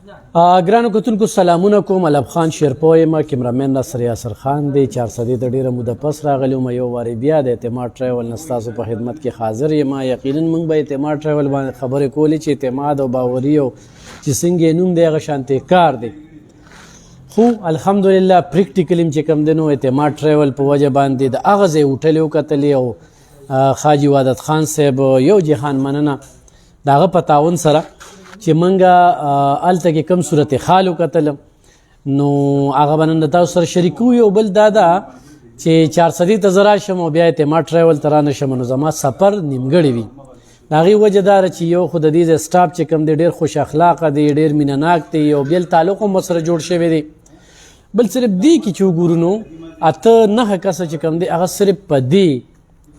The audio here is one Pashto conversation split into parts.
ګرانو کتونکو سلامونه کوم. علب خان شیرپو یم، کیمرامین نصر یاسر خان دی. 400 د ډیره موده پس راغلی وم. یو وارې بیا د اعتماد ټریول نه ستاسو په خدمت کې حاضر یم. یقینا موږ به اعتماد ټریول باندې خبرې کولې چې اعتماد او باوري او چې څنګه یې نوم دی هغه شانتې کار دی. خو الحمدلله پریکټیکل چې کوم دی نو اعتماد ټریول په وجه باندې د هغه ځای هوټل یې وکتلې او حاجي وحدت خان صاحب یو جهان مننه د هغه په تعاون سره چې منګه الته کې کم صورت حال وکتلم نو هغه باندې د تاسو سره شریکو. یو بل دا ده چې 400 ته زه راشم او بیا اعتماد ټریول ته رانه شم نو زما سفر نیمګړی وي. د هغې وجه دا ده چې یو خو د دې سټاف چې کوم دی ډېر خوش اخلاقه دی، ډېر مینه ناک دی، یو بېل تعلق هم ورسره جوړ شوی دی. بل صرف دې کې چې وګورو نو 8-9 کسه چې کوم دی هغه صرف په دې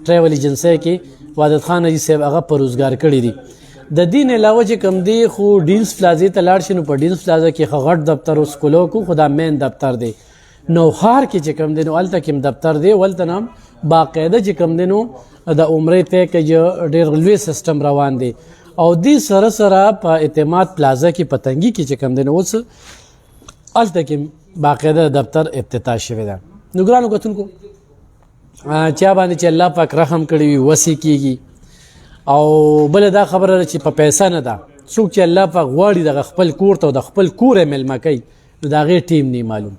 ټریول ایجنسۍ کې وحدت خان حاجي صاحب هغه په روزګار کړي دي. د دین علاوه چې کوم دی خو ډینس پلازې ته لاړ شي نو په ډینس پلازه کې ښه غټ دفتر اوس کولو کو خو دا مین دفتر دی. نوښار کې چې کوم دی نو هلته کې هم دفتر دی، هلته نه هم باقاعده چې کوم دی نو د عمرې ته کې ډېر لوی سیسټم روان دی. او دې سره سره په اعتماد پلازه کې پتنګي کې چې کوم دی نو اوس هلته کې باقاعده دفتر افتتاح شوی ده. نو ګرانو کتونکو چا باندې چې الله پاک رحم کړی وي وصي کېږي. او بل دا خبره چې په پیسه نه ده، څوک چې الله پاک غواړي د خپل کور ته او د خپل کور یې میلمه کوي نو د هغې ټیم نه معلوم.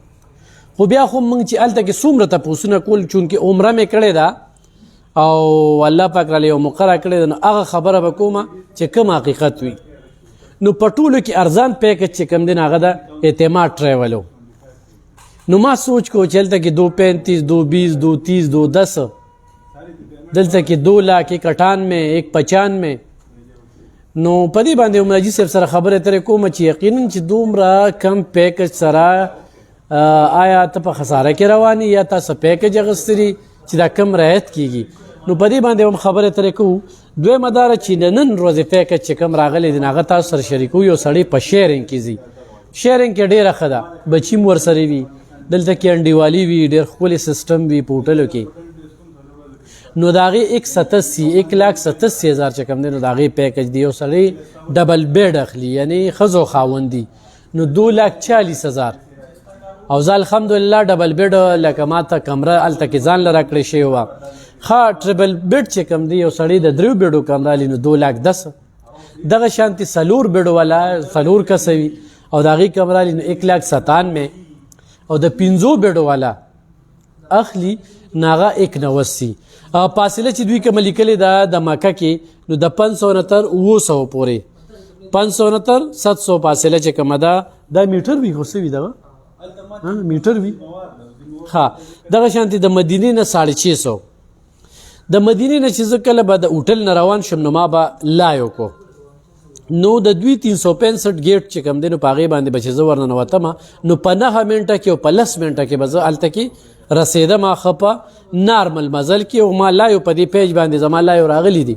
خو بیا خو موږ چې هلته کې څومره تپوسونه کول چونکې عمره مې کړې ده او الله پاک راله یو مقرره کړې ده نو هغه خبره به کومه چې کوم حقیقت وي. نو په ټولو کې ارزان پیکج چې کوم دی هغه د اعتماد ټریول. نو ما سوچ کو چې هلته کې 235 220 230 210 دلته کې 2 लाख 198 195. نو په دې باندې عمراجي صاحب سره خبرې ترې کوم چې یقینا چې دومره کم پیکج سره آیا ته په خساره کې رواني یا تاسو پیکج اغستري چې دا کم رعایت کیږي. نو په دې باندې هم خبرې ترې کوو. دویمه دا چې نن ورځې پیکج چې کم راغلی دی هغه تاسو سره شریکو. یو سړی په شیرینګ کې ځي، شیرینګ کې ډېره ښه ده، بچي م ورسره وي، دلته کې انډیوالي وي، ډېر ښکلی سیسټم وي په هوټلو کې. نو د هغې 1,87,000 چې کوم دی نو د هغې پیکج دی. یو سړی ډبل بیډ اخلي یعنی ښځو خاوند دي نو 2,40,000. او زه الحمدلله ډبل بیډ لکه ما ته کمره هلته کې ځان له راکړې شوې وه. ښه ټریبل بیډ چې کوم دی یو سړی د 3 بیډو کمره لي نو 2,10,000. دغه شانتې 4 بیډو والا 4 کسه وي او د هغې کمره لي نو 1,97,000 او د 5 بیډو والا اخلي ناغه 1,90,000. فاصله چې دوی کومه لیکلې ده د مکه کې نو د 569 پورې 569 700 فاصله چې کومه ده دا میټر وي خو څه وي دغه میټر وي. ها دغه شانتې د مدینې نه 650. د مدینې نه چې زه کله به د هوټل نه روان شم نو ما به لایو کو نو د دوی 365 ګیټ چې کوم دی نو په هغې باندې به چې زه ورننوتم نو په 9 منټه کې او په 10 منټه کې به زه هلته کې رسیدم. ښه په نارمل مزل کې او ما لایو په دې پیج باندې زما لایو راغلی دي.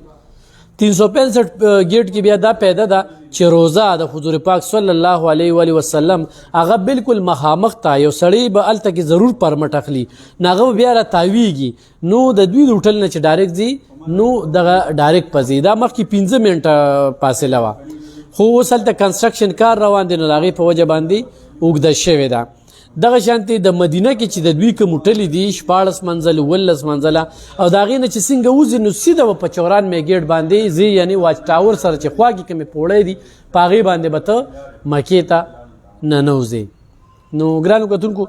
365 ګیټ کې بیا دا پیدا ده چې روزه د حضور پاک صلی الله علیه و وسلم هغه بالکل مخامخ ته یو سړی به هلته کې ضرور پرمټ اخلي نو هغه بیا را تاویږي. نو د دوی د هوټل نه چې ډایرکټ ځي نو دغه ډایرکټ پځي. دا مخکې 15 منټه فاصله وه خو اوس هلته کنسټرکشن کار روان دی نو د هغې په وجه باندې اوږده شوې ده. دغه شانتې د مدینه کې چې د دوی کوم هوټلې دي 14 منزل 19 منزله او د هغې نه چې څنګه وځي نو سیده به په 94 ګیټ باندې ځي یعنی واچ ټاور سره چې خوا کې کومې پوړۍ دي په هغې باندې به ته مکې ته ننوځې. نو ګرانو کتونکو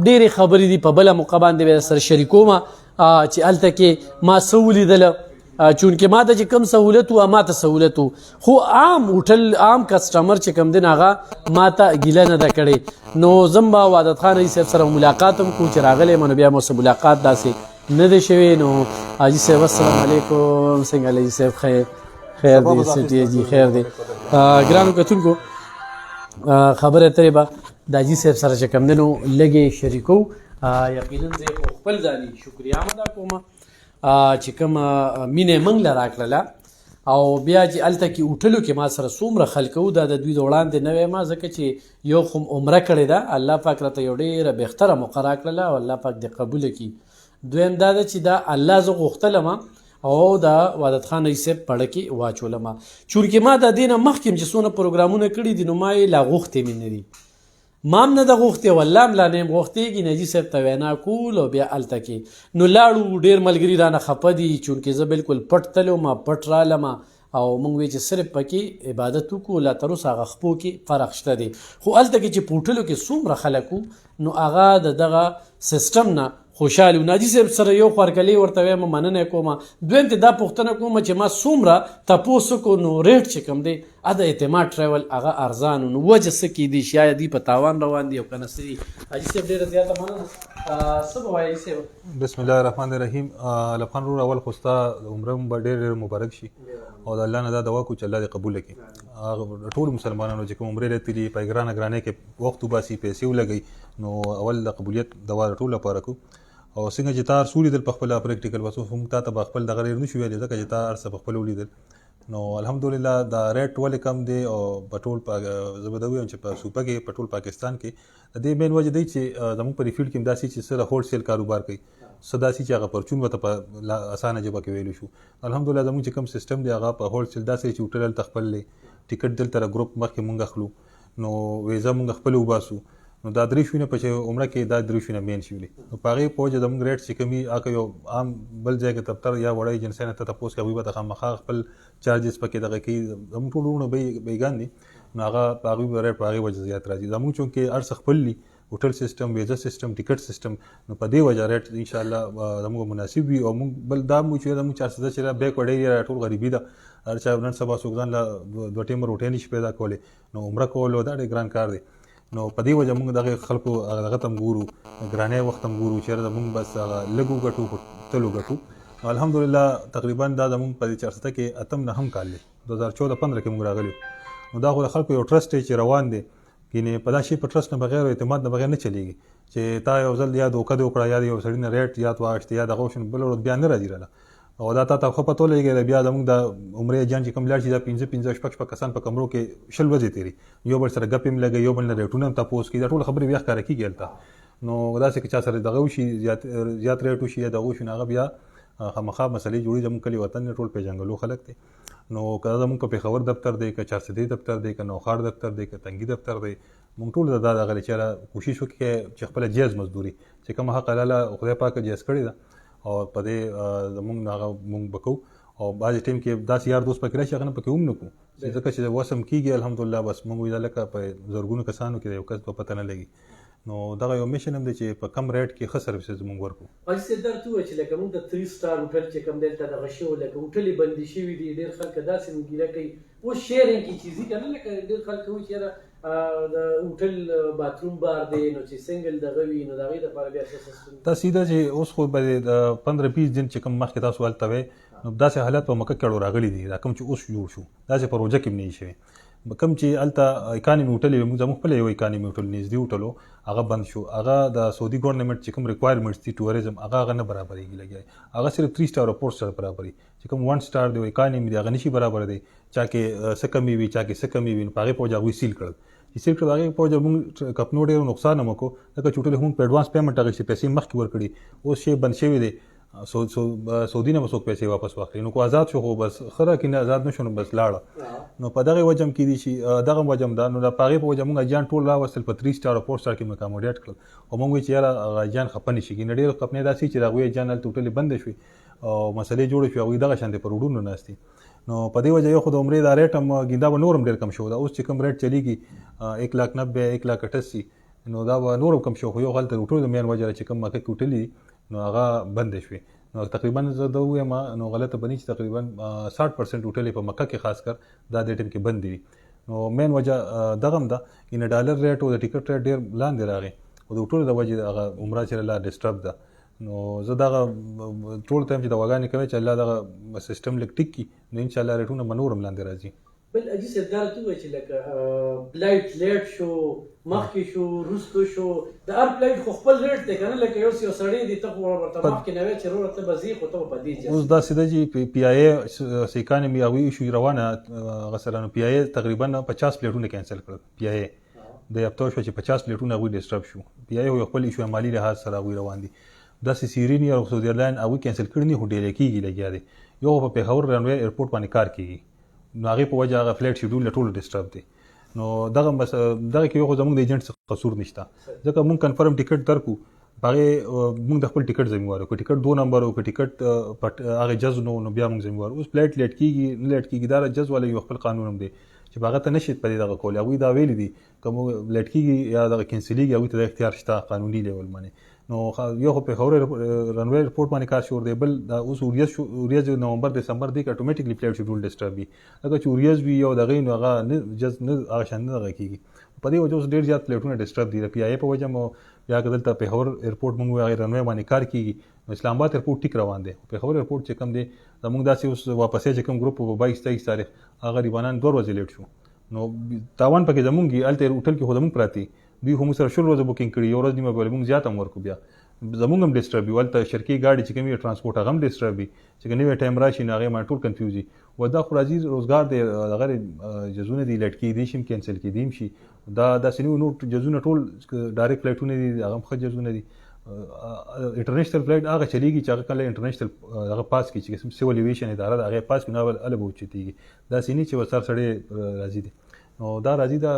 ډېرې خبرې دي په بله موقع باندې به سره شریکوم چې هلته کې ما څه ولیدله چونکې ما ته چې کوم سهولت و ما ته سهولت و خو عام هوټل عام کسټمر چې کوم دی هغه ما ته ګیله نه ده کړې. نو زم به وحدت خان حاجي صاحب سره ملاقات هم کوو چې راغلی یم نو بیا مو سره ملاقات داسې نه دی شوی. نو حاجي صاحب السلام علیکم څنګه حاجي صاحب خیر دی سټي جی خیر دی. ګرانو کتونکو خبره اترې به د حاجي صاحب سره چې کوم دی نو لږې شریکو. یقینا زه خپل ځاني شکریه هم ادا کوم چې کوم مینه موږ له راکړله او بیا چې هلته کې هوټلو کې ما سره څومره خلک وو دا د دوی د وړاندې نه وی ما ځکه چې یو خو عمره کړې ده الله پاک راته یو ډېره بهتره موقع راکړله او الله پاک دې قبوله کړي. دویم دا ده چې دا الله زه غوښتلم او د وحدت خان ایسب پړه کې واچولم. چونکې ما د دې نه مخکې چې څونه پروګرامونه کړي دي نو ما یې لا غوښتې مې نه دي، ما هم نه ده غوښتې، والله هم لا نه یم غوښتېږي. نجیب صاحب ته وینا کول او بیا هلته کې نو لاړو. ډېر ملګري رانه خفه دي چونکې زه بالکل پټ تلم، پټ رالم او موږ وی چې صرف پکې عبادت وکړو. لا تر اوسه هغه خپو کې فرق شته دی، خو هلته کې چې په هوټلو کې څومره خلک وو نو هغه د دغه سیسټم نه خوشحال وو. ناجي صاحب سره یو خوارکلی ورته وایم مننه کوم. دویم ته دا پوښتنه کوم چې ما څومره تپوس وکړو نو ریټ چې کوم دی د اعتماد ټریول هغه ارزان نو وجه څه کیدی شي، یا دوی په تاوان روان دي او که نه څه دي. حاجي صاحب ډېره زیاته مننه. څه به وایي صاحب؟ بسم الله الرحمن الرحیم. الف خان ورور اول خو ستا عمره به ډېر مبارک شي او د الله نه دا دعا کوو چې الله دې قبوله کړي. ټول مسلمانانو چې کوم عمرې راتلي په ګرانه ګرانۍ کې وخت وباسي، پیسې ولګوي، نو اول د قبولیت دعا د ټولو لپاره کوو. او څنګه چې تا هر څه ولیدل په خپله پریکټیکل وسو موږ تا ته به خپل دغه ډېر نشو ویلی ځکه چې تا هر څه په خپله ولیدل. نو الحمدلله دا ریټ ولې کم دی او په ټول زه به دا ووایم چې په صوبه کې په ټول پاکستان کې د دې مین وجه دی چې زموږ په فیلډ کې هم داسې چې سره هولډ سیل کاروبار کوي، څه داسې چې هغه پرچون ورته په اسانه ژبه کې ویلو شو. الحمدلله زموږ چې کوم سیسټم دی هغه په هولډ سیل داسې چې هوټل هلته خپل دی، ټیکټ دلته ګروپ مخکې مونږ اخلو، نو ویزه مونږ خپل وباسو. نو دا درې شوونه په چې عمره کې دا درې شوونه مین شوي. نو په هغې په وجه زموږ ریټ چې کمي هغه یو عام بل ځای کې دفتر یا وړی ایجنسۍ نه ته تپوس کوي، هغوی به ته خامخا خپل چارجز پکې دغه کوي. زموږ ټول وروڼه بیګان دي نو هغه په هغوی به ریټ په هغې وجه زیات راځي. زموږ چونکې هر څه خپل دي، هوټل سیسټم، ویزا سیسټم، ټیکټ سیسټم، نو په دې وجه ریټ انشاءالله زموږ مناسب وي. او موږ بل دا مو چې زموږ 400 چې بیکورډ ایریا ټول غریبي ده، هر چا نن سبا څوک ځان له دوه ټیمه روټۍ نشي پیدا کولی، نو عمره کول دا ډېر ګران کار دی. نو په دې وجه موږ دغه خلکو هغه ته هم ګورو، ګرانۍ وخت هم ګورو، چېرته موږ بس هغه لږ وګټو خو تل وګټو. الحمدلله تقریبا دا زموږ په 400 کې اتم نهم کال دی، 2014-15 کې موږ راغلي. نو دا خو د خلکو یو ټرسټ دی چې روان دی، یعنې په دا شي په ټرسټ نه بغیر او اعتماد نه بغیر نه چلېږي چې تا یو ځل یا دوکه دې وکړه یا د یو سړي نه ریټ یاد واخیستې یا دغه وشو بله ورځ بیا نه راځي راله او دا تا ته ښه پته ولګېده. بیا زموږ د عمرې جان چې کوم لاړ شي دا 15 شپږ کسان په کمرو کې 20 ورځې تېري، یو بل سره ګپې هم لګوي، یو بل نه ریټونه هم تپوس کوي، دا ټول خبرې بیا ښکاره کېږي هلته. نو داسې که چا سره دغه وشي زیات ریټ وشي یا دغه وشي نو هغه بیا خامخا مسلې جوړي. زموږ کلي وطن ټول پېژنګلو خلک دی. نو که زموږ په پېښور دفتر دی، که 400 دفتر دی، که نوخاړ دفتر دی، که تنګي دفتر دی، موږ ټول دا دغه چې کوشش وکړي چې خپله جایز مزدوري چې کومه حق حلاله خدای پاکه جایز کړې ده او په دې زموږ هغه موږ به کوو. او بعضې ټایم کې داسې یار دوست پکې راشي هغه نه پکې هم نه کوو ځکه چې وسم کېږي. الحمدلله بس موږ وایو دا لکه په زرګونو کسانو کې د یو کس په پته نه لګي. نو دغه یو میشن هم دی چې په کم ریټ کې ښه سروسز موږ ورکړو. حاجي صاحب دا ورته ووایه چې لکه موږ د 3 سټار هوټل چې کوم دلته دغه شوی لکه هوټلې بندي شوي دي، ډېر خلک داسې ګیله کوي اوس شیرینګ کې چیزي که نه، لکه ډېر خلک وایي چې یاره د هوټل باتروم بار دی نو چې سنګل دغه وي نو د هغې دپاره بیا څه سیسټم دا سیده چې اوس خو به د 15-20 دن چې کوم مخکې تاسو هلته وی نو داسې حالات په مکه کې اړو راغلي دي. دا کوم چې اوس جوړ شو داسې پروژه کې هم نه وي شوی. کوم چې هلته اکانمي هوټل وي، موږ زموږ خپله یو اکانمي هوټل نږدې هوټل و هغه بند شو. هغه د سعودي ګورنمنټ چې کوم ریکوایرمنټس دي ټوریزم هغه نه برابرېږي لګیا، هغه صرف 3 سټار او 4 سټار برابري. چې کوم 1 سټار دی او اکانمي دی هغه نشي برابر دی، چا کې څه کمي وي چا کې څه کمي وي. نو په هغې په وجه هغوی سیل کړل. چې سیل کړل هغې په وجه موږ کمپنو ډېر نقصان هم وکړو ځکه چې هوټل هم په اډوانس پیمنټ اخیستې، پیسې مخکې ورکړي، اوس شی بند شوی دی. سعودي نه به څوک پیسې واپس واخلي. نو کو آزاد شو خو بس ښه راکړي، نه آزاد نه شو نو بس لاړه. نو په دغې وجه هم کېدی شي دغه وجه هم ده. نو د په هغې په وجه موږ حاجیان ټول راوستل په 3 سټار او 4 سټار کې مو اکاموډیټ کړل. او موږ وایو چې یاره حاجیان خفه نه شي کېږي. ډېر خفنې داسې چې د هغوی حاجیان هلته هوټلې بندې شوي او مسلې جوړې شوې، هغوی دغه شانتې پر روډونو ناست دي. نو په دې وجه یو خو د عمرې دا ریټ هم ګیندا به نور هم ډېر کم شو. دا اوس چې کوم ریټ چلیږي 1,90,000 1,88,000 نو دا به نور هم کم شو. خو یو هلته هوټلو د مین وجه چې کوم مکه کې هوټل دي نو هغه بندې شوې. نو تقریبا زه دا ووایم نو غلطه به نه چې تقریبا 60% هوټلې په مکه کې خاص کر دا د ټیم کې بند دي. نو مین وجه دغه هم ده ان ډالر ریټ او د ټیکټ ریټ ډېر لاندې راغی او د هوټلو د وجې هغه عمره چې لا ډسټرب ده. نو زه دغه ټول ټایم چې دواګانې کوي چې الله دغه سیسټم لږ ټیک کړي نو انشاءالله ریټونه به نور هم لاندې راځي. بل حاجي صاحب دا راته ووایه چې لکه فلایټ لیټ شو، مخکې شو، وروستو شو، د هر فلایټ خو خپل ریټ دی که نه، لکه یو سړی دی ته خو ورته مخکې نه وایې چې وروره ته به ځې خو ته به په دې ځې. اوس دا سیده چې پی آی اے اکانمي هغوی ایشو روانه هغه سره نو پی آی اے تقریبا 50 فلایټونه کینسل کړل. پی آی اے د هفته شوه چې 50 فلایټونه هغوی ډسټرب شو. پی آی اے یو خپل ایشو مالي لحاظ سره هغوی روان دي. داسې سیریني او سعودي ایرلاین هغوی کینسل کړي نه خو ډیلی کېږي لګیا دی. یو په پیښور رنوی ایرپورټ باندې کار کیږي نو هغه په وجه هغه فلایټ شیډول ټول ډیسټرب دی نو دغه کې یو زموږ د ایجنټ څخه قصور نشته ځکه مونږ کنفرم ټیکټ درکو هغه مونږ د خپل ټیکټ ذمہوار کو ټیکټ 2 نمبر او ټیکټ هغه جز نو بیا مونږ ذمہوار اوس فلایټ لیټ کیږي نه لیټ کیږي دا جز ولا یو خپل قانون هم دی چې هغه ته نشي په دغه کول هغه دا ویل دي کوم لیټ کیږي یا د کینسلیږي هغه ته اختیار شته قانوني لیول باندې نو یو په خبره رنوی ایرپورټ باندې کار شروع دی بل دا اوس اوریاز نومبر دسمبر دی اتوماتیکلی فلایټ شیډول ډیسټرب وي هغه چې اوریاز وی یو دغه نو هغه جز نه هغه شان نه دغه کیږي په دې وجه اوس ډیر زیات فلایټونه ډیسټرب دي پی آی په وجه مو یا کدلته په خبر ایرپورټ مونږ هغه رنوی باندې کار کیږي اسلام آباد ایرپورټ ټیک روان دی په خبر ایرپورټ چې کم دی زموږ داسې اوس واپسې چې کم ګروپ په 22 تاریخ هغه ریبانان 2 ورځې لیټ شو نو تاوان پکې زمونږ الته هوټل کې خودمون پراتی دوی هم سره شل ورځې بوکینګ کړی یو ورځ نیمه بل موږ زیات هم ورکو بیا زمونږ هم ډیسټرب وي ولته شرکي گاډي چې کومي ترانسپورت هغه هم ډیسټرب وي چې نوې ټایم راشي نو هغه ما ټول کنفیوز وي ودا خو راځي روزګار دی هغه جزونه دي لټ کې دي شم کینسل کې دیم شي دا سنو نو جزونه ټول ډایرکټ فلایټونه دي هغه خو جزونه دي انټرنیشنل فلایټ هغه چلیږي چې هغه کله انټرنیشنل هغه پاس کی چې سیول ایویشن اداره دا هغه پاس نه ول البو چتیږي دا سینی چې وسر سړی راځي دي نو دا راځي دا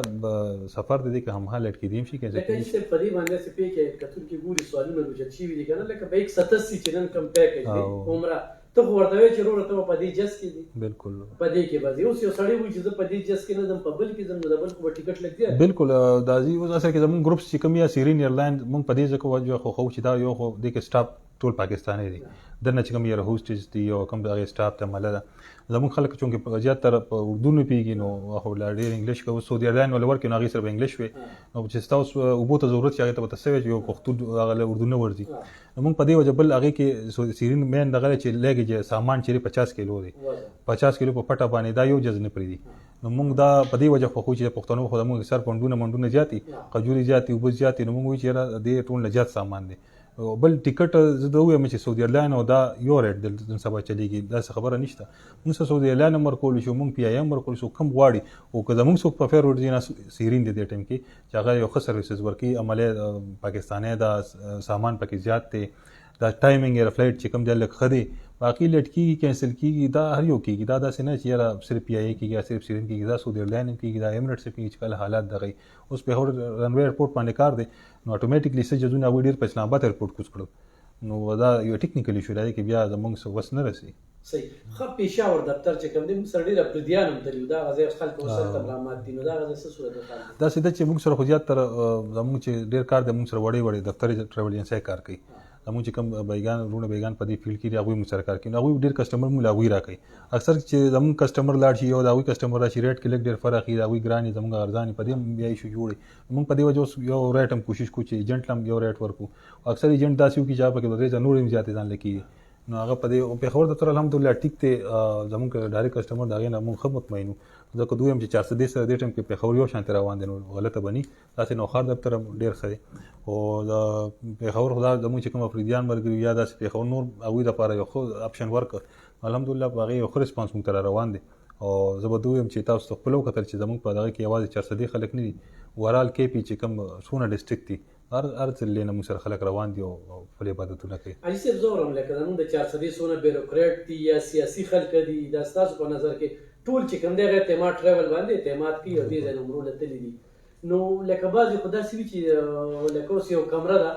سفر دی که هم حالت کې دیم شي کې لکه چې په دې باندې سپې کې کتل کې ګوري سوالونه وجد شي وی کنه لکه به 187 چې نن کم پیکیج دی عمره ته ورته وی چې ورته په دې جس کې دي بالکل په دې کې به اوس یو سړی وي چې په دې جس کې نه زم په بل کې زم نه بل کو ټیکټ لګي بالکل دا زی اوس اصل کې زمون ګروپ چې کوم یا سیرین ایرلاین مونږ په دې ځکه وجه خو چې دا یو خو د کې سټاپ ټول پاکستاني دي دنه چې کوم یې هوسټیج دی او کوم دغه سټاپ ته مله زمون خلک چونکې په زیات تر په اردو نه پیږي نو هو لا ډیر انګلیش کو سعودي ایرلاین ول ورکې نو هغه سره انګلیش وي نو چې تاسو وبو ته ضرورت هغه ته تاسو یو پښتو هغه اردو نه ورځي موږ په دې وجه بل هغه کې سیرین مین دغه چې لګي سامان چې 50 کیلو دی 50 کیلو په پټه باندې دا یو جز نه پریدي نو موږ دا په دې وجه خو چې پښتنو خو موږ سر پوندونه جاتی قجوري جاتی وبز جاتی نو موږ چې دې ټول نجات سامان دی بل ټیکټ زه دا وایم چې سعودي ایرلاین او دا یو ریټ د سبا چلیږي دا خبره نشته موږ سعودي ایرلاین امر کول شو موږ پی آی ایم امر کول شو کم غواړي او که زموږ څوک په فیر ورځي سیرین دي د ټیم کې چې هغه یو ښه سرویسز ورکي عمله پاکستاني دا سامان پکې زیات دی دا ټایمینګ یې فلایټ چې کوم ځل خدي باقي لټ کیږي کینسل کیږي دا هر یو کیږي دا داسې نه چې یاره صرف پی آی ای کیږي صرف سیرین کیږي دا سعودي ایرلاین کیږي دا ایمریټس کیږي چې کله حالات دغه اوس په رنوی ایرپورټ باندې کار دی نو اتوماتیکلی څه جزونه وی ډیر په اسلام آباد ایرپورټ کوز کړو نو دا یو ټیکنیکل ایشو دی چې بیا زموږ سره وس نه رسي صحیح خو پېښور دفتر چې کوم دی موږ سره ډیر پردیانم تلو دا غزي خلک وسره تبرامات دي نو دا غزي څه صورت ده دا سیده چې موږ سره خو زیات تر زموږ چې ډیر کار دی موږ سره وړي دفتر ټریول ایجنسی کار کوي زموږ چې کوم بیگان په دې فیلډ کې هغه موږ سره کار کوي هغه ډیر کسٹمر موږ لاغوي راکړي اکثر چې زموږ کسٹمر لاړ شي او دا وی کسٹمر راشي ریټ کې لګ ډیر فرق دی دا وی ګرانی زموږ ارزاني په دې بیا شو جوړي موږ په دې وجه یو ریټ هم کوشش کوو چې ایجنټ لم یو ریټ ورکو اکثر ایجنټ داسې یو کې چې په کې د نور هم زیاتې ځان لکی نو هغه په دې په خبر د تر الحمدلله ټیک ته زموږ ډایرکټ کسٹمر دا غي نه موږ خدمت مینو ځکه دوی هم چې 410 سره د ټیم کې په خبر یو شانت روان دي نو غلطه بني تاسو نو خار دفتر ډیر خري او دا په خبر خدا د مو چې کوم افریدیان مرګ یا داس په خبر نور اوی د لپاره یو خو اپشن ورک الحمدلله باغی یو خو ریسپانس مو تر روان دي او زبدو هم چې تاسو خپل وکړل چې زموږ په دغه کې आवाज 400 خلک نه دي ورال کې پی چې کوم سونه ډیسټریکټ دي هر څه لینه مو سره خلک روان دي او خپل عبادتونه کوي اجي صاحب زورم لکه زموږ د 400 سونه بیروکریټ دي یا سیاسي خلک دي دا تاسو په نظر کې ټول چې کوم دی اعتماد ټریول باندې اعتماد کوي او دې د نمبرونه تللی دي نو لکه بعضې خو داسې وي چې لکه اوس یو کمره ده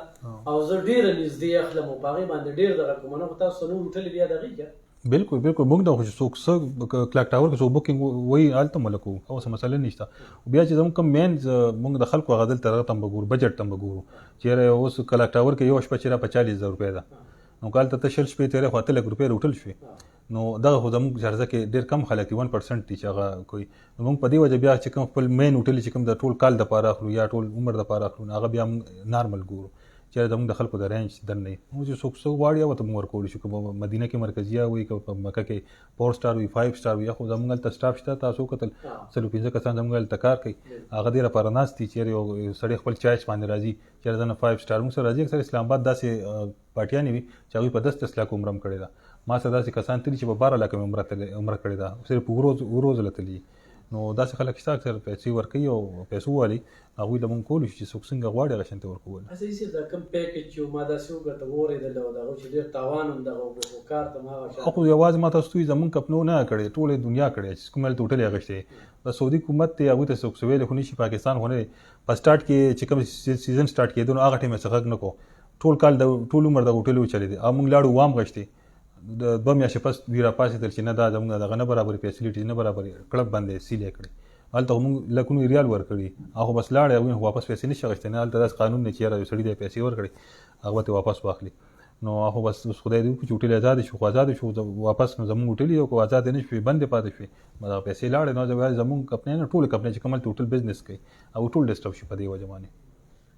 او زه ډېره نږدې اخلم او په هغې باندې ډېر دغه کوم نو خو تاسو نور هوټل بیا دغې کړه بالکل موږ د څوک څه کلاک ټاور کې څوک بوکینګ وایي هلته ملکو او څه مسله نشته بیا چې زموږ کوم مین موږ د خلکو هغه دلته هغه ته هم بګورو بجټ ته هم بګورو چېرې اوس کلاک ټاور کې یو شپه چېرې په 40,000 روپۍ ده نو کال ته شل شپې تېرې خو 8 لک روپۍ هوټل شوې نو دغه خو زموږ چارجه کې ډېر کم خلک 1% دي چې هغه کوي نو موږ په دې وجه بیا چې کوم خپل مین هوټل چې کوم د ټول کال دپاره اخلو یا ټول عمر دپاره اخلو هغه بیا نارمل ګورو چې زموږ د خلکو د رینج دن نه نو چې څوک غواړي هغه ته موږ ورکولی شو که مدینه کې مرکزیه وي که په مکه کې 4 سټار وي 5 سټار وي یا خو زموږ هلته سټاف شته تاسو وکتل څلور پنځه کسان زموږ هلته کار کوي هغه دې لپاره ناست دي چېرې یو سړی خپل چایس باندې راځي چېرې زه نه 5 سټار موږ سره راځي اکثر اسلام آباد داسې پارټیانې وي چې هغوی په 10 لاک عمره هم کړې ده ما سره داسې کسان تلي چې په 12 لاک عمره کړې ده صرف ورځ له تلي نو داسې خلک شته اکثر پیسې ورکوي او پیسو والي هغوی له مونږ کولی شو چې څوک څنګه غواړي هغه شانتې ورکول. صحیح صاحب دا کوم پیکیج چې ما داسې وګټه واورېدله او دغه چې ډېر تاوان هم دغه وکړو کار ته ما هغه خو یوازې ما تاسو ته وایي زمونږ کمپنیو نه کړې ټولې دنیا کړې چې کوم هلته هوټل یې اخیستی د سعودي حکومت ته هغوی ته څوک ویلی خو نه شي پاکستان خو نه دی په سټارټ کې چې کوم سیزن سټارټ کېدو نو هغه ټایم یې څه غږ نه کو ټول کال د ټول عمر دغه هوټل وچلېدی او موږ لاړو وام غشتې د 2 میاشتې پس دوی راپاڅېدل چې نه دا زموږ دغه نه برابرې فیسیلیټیز نه برابرې کلب باندې سیل یې کړې هلته خو موږ لکونو ریال ورکړي هغه بس لاړې هغوی واپس پیسې نشي اخیستی نه هلته داسې قانون دی چې یاره یو سړي ته پیسې ورکړي هغه به ترې واپس واخلي نو هغه بس اوس خدای دې وکړي چې هوټل ازاد شو خو ازاد شو واپس نو زموږ هوټل یې که ازاد نه شوې بندې پاتې شوې نو دغه پیسې لاړې نو زموږ کمپنۍ نه ټولې کمپنۍ چې کوم هلته هوټل بزنس کوي هغه ټول ډسټرب شي په دې وجه باندې.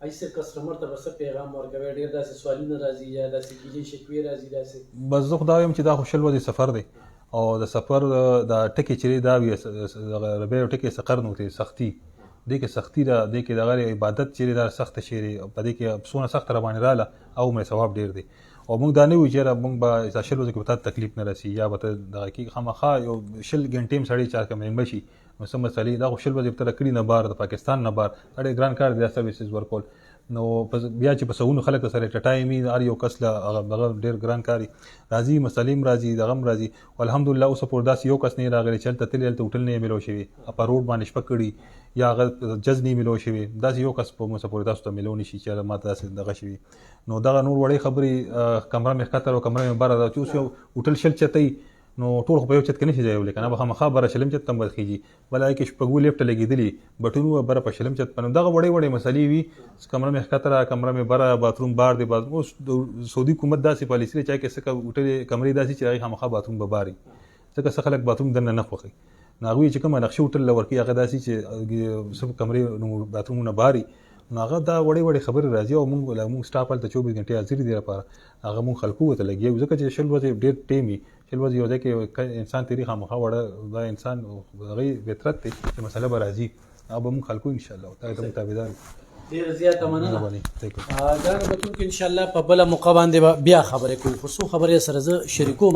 ایسه کسټمر ته به څه پیغام ورکوي ډېر داسې سوالونه راځي یا داسې ګیلې شکوې راځي داسې بس زه خو دا وایم چې دا خو شل ورځې سفر دی او د سفر د ټکي چې دا وي ربیع ټکي سقر نو ته سختي دې کې سختی ده دې کې دغه عبادت چې دا سخت شي په دې کې څونه سخت را باندې رااله او مې ثواب ډیر دی او موږ دا نه وایو چې موږ به دا شل ورځې کې به تا تکلیف نه رسي یا به ته دغه کې خامخا یو شل ګنټې هم سړی چا کمرنګ بشي نو څه مسلې دا خو شل ورځې به ته کړي نه بار د پاکستان نه بار ډېر ګران کار دی دا سرویسز ورکول نو بیا چې په سونو خلک سره ټټایمي هر یو کس له هغه ډېر ګران کاري راځي مسلې راځي دغه راځي الحمدلله اوس پور داسې یو کس نه راغلی چې هلته تللی هلته هوټل نه یې میلو شوي په روډ باندې شپه کړي یا هغه جز نه یې میلو شوي داسې یو کس په موږ پورې تاسو ته میلو نه شي چې ما ته داسې دغه شوي نو دغه نور وړې خبرې کمره مې ښکته او کمره مې بره ده چې اوس یو هوټل شل چتوي نو ټول خو په یو چت کې نشي ځایولی که نه به خامخا بره شلم چت ته هم بدخېږي بله کې شپږو لیفټه لګېدلي بټونو بره په شلم چت باندې دغه وړې وړې مسلې وي کمره مې ښکته را کمره مې بره باتروم بار دی اوس د سعودي حکومت داسې پالیسي دی چې هغې کې څه هوټلې کمرې داسې چې هغې خامخا باتروم به بار وي ځکه څه خلک باتروم دننه نه خوښوي نو هغوی چې کومه نقشې هوټل له ورکوي هغه داسې چې څه کمرې باترومونه بار وي نو هغه دا وړې وړې خبرې راځي او موږ سټاف هلته 24 غنټې حاضر دي لپاره هغه موږ خلکو ورته لګیا ځکه چې شل ورځې ډېر ټایم وي شل ورځې یو ځای کې انسان تېري خامخا وړه دا انسان هغې فطرت دی چې مسله به راځي هغه به موږ خلکو انشاءالله هغې ته موږ تابعدار ډېره زیاته مننه ګرانو کتونکو انشاءالله په بله موقع باندې به بیا خبرې کوو خو څو خبرې سره زه شریکوم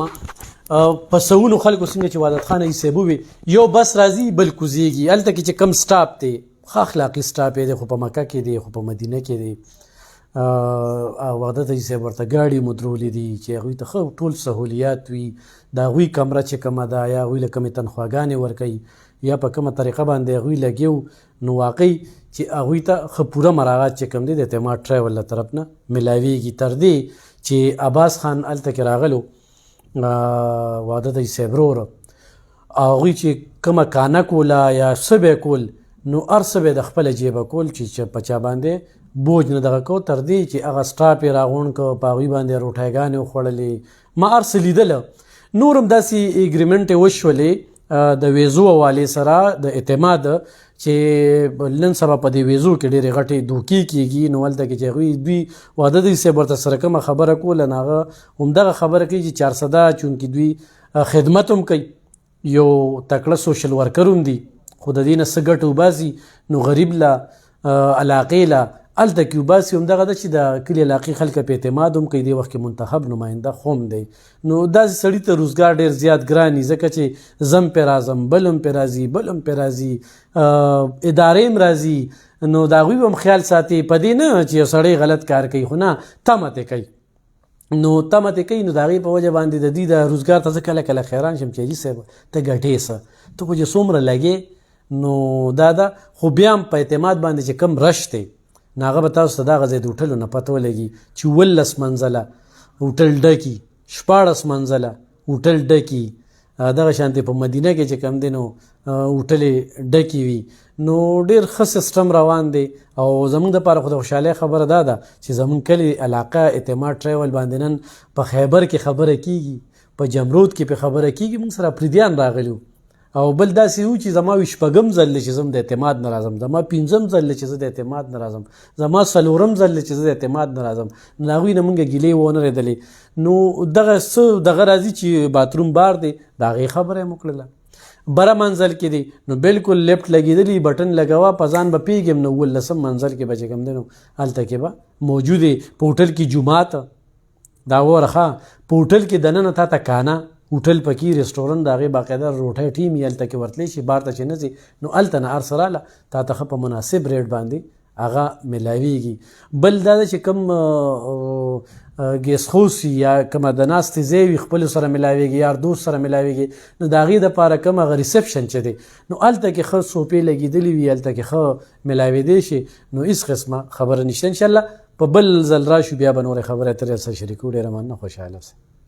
په سونو خلکو څنګه چې وعدت خان عیسیب ووي یو بس راځي بل کوزیږي هلته کې چې کم سټاپ دی ښه اخلاقي سټاپ یې دی خو په مکه کې دی خو په مدینه کې دی وعدت عیسیب ورته ګاډي مو درولې دي چې هغوی ته ښه ټول سهولیات وي د هغوی کمره چې کومه ده یا هغوی له کومې تنخواګانې ورکوي یا په کومه طریقه باندې هغوی لګیو نو واقعي چې هغوی ته ښه پوره مراعات چې کوم دی د اعتماد ټریول له طرف نه میلاویږي تر دې چې عباس خان هلته کې راغلو وعدت عیسیب وروره هغوی چې کومه کانه کوله یا څه به کول نو هر څه به د خپله جیبه کول چې په چا باندې بوج نه دغه کو تر دې چې هغه سټاپ یې راغونډ کړ په هغوی باندې روټایګانې وخوړلې ما هر څه لیدله نور هم داسې اګریمنټ یې وشولې د ویزو حوالې سره د اعتماد چې نن سبا په دې ویزو کې ډېرې غټې دوکې کېږي نو هلته کې چې هغوی دوی واده دوی صاحب ورته سره کومه خبره کوله نو هغه همدغه خبره کوي چې 400 چونکې دوی خدمت هم کوي یو تکړه سوشل ورکر هم دي خو د دې نه څه ګټه وباسي نو غریب له علاقې له هلته کې وباسي همدغه ده چې د کلي علاقې خلک په اعتماد هم کوي دې وخت کې منتخب نماینده خو هم دی نو داسې سړي ته روزګار ډېر زیات ګران وي ځکه چې زه هم پرې راځم بل هم پرې راځي بل هم پرې راځي ادارې هم راځي نو د هغوی به هم خیال ساتي په دې نه چې یو سړی غلط کار کوي خو نه تمه ترې کوي نو تمه ترې کوي نو د هغې په وجه باندې د دې د روزګار ته زه کله کله حیران شم چې حاجي صاحب ته ګټې څه ته خو چې څومره لګې نو دا ده خو بیا هم په اعتماد باندې چې کم رش دی نو هغه به تاسو ته دغه ځای د هوټلو نه پته ولګي چې 18 منزله هوټل ډکي 14 منزله هوټل ډکي دغه شانتې په مدینه کې چې کم دی نو هوټلې ډکي وي نو ډېر ښه سیسټم روان دی او زموږ دپاره خو د خوشحالۍ خبره دا ده چې زموږ کلي علاقه اعتماد ټریول باندې نن په خیبر کې خبره کېږي په جمرود کې په خبره کېږي موږ سره پردیان راغلي او بل داسې و چې زما 20 ځل چې زه د اعتماد نه راځم زما 15 ځل چې زه د اعتماد نه راځم زما 4 ځل چې زه د اعتماد نه راځم نو هغوی نه مونږ ګیلې ونه رېدلې نو دغه څه دغه راځي چې باتروم بار دی د هغې خبره یې وکړله بره منزل کې دی نو بالکل لیفټ لګېدلی بټن لګوه په ځان به پوهېږم نو 19 منزل کې به چې کوم دی نو هلته کې به موجود دی په هوټل کې جومات دا وره ښه په هوټل کې دننه تا ته کانه هوټل پکې رستورانت د هغې باقاعده روټۍ ټیم یې هلته کې ورتلی شي، بار ته چې نه ځي نو هلته نه هر څه راله تا ته ښه په مناسب ریټ باندې هغه میلاویږي. بل دا ده چې کوم ګیس هاوس یا کومه د ناستې ځای وي خپلو سره میلاویږي، یار دوست سره میلاویږي، نو د هغې دپاره کوم هغه ریسپشن چې دی نو هلته کې ښه صوفې لګېدلې وي، هلته کې ښه میلاوېدی شي، نو هېڅ قسمه خبره نشته. انشاءالله په بل ځل راشو بیا به نورې خبرې اترې سره شریکو. ډېره مننه، خوشحاله اوسئ.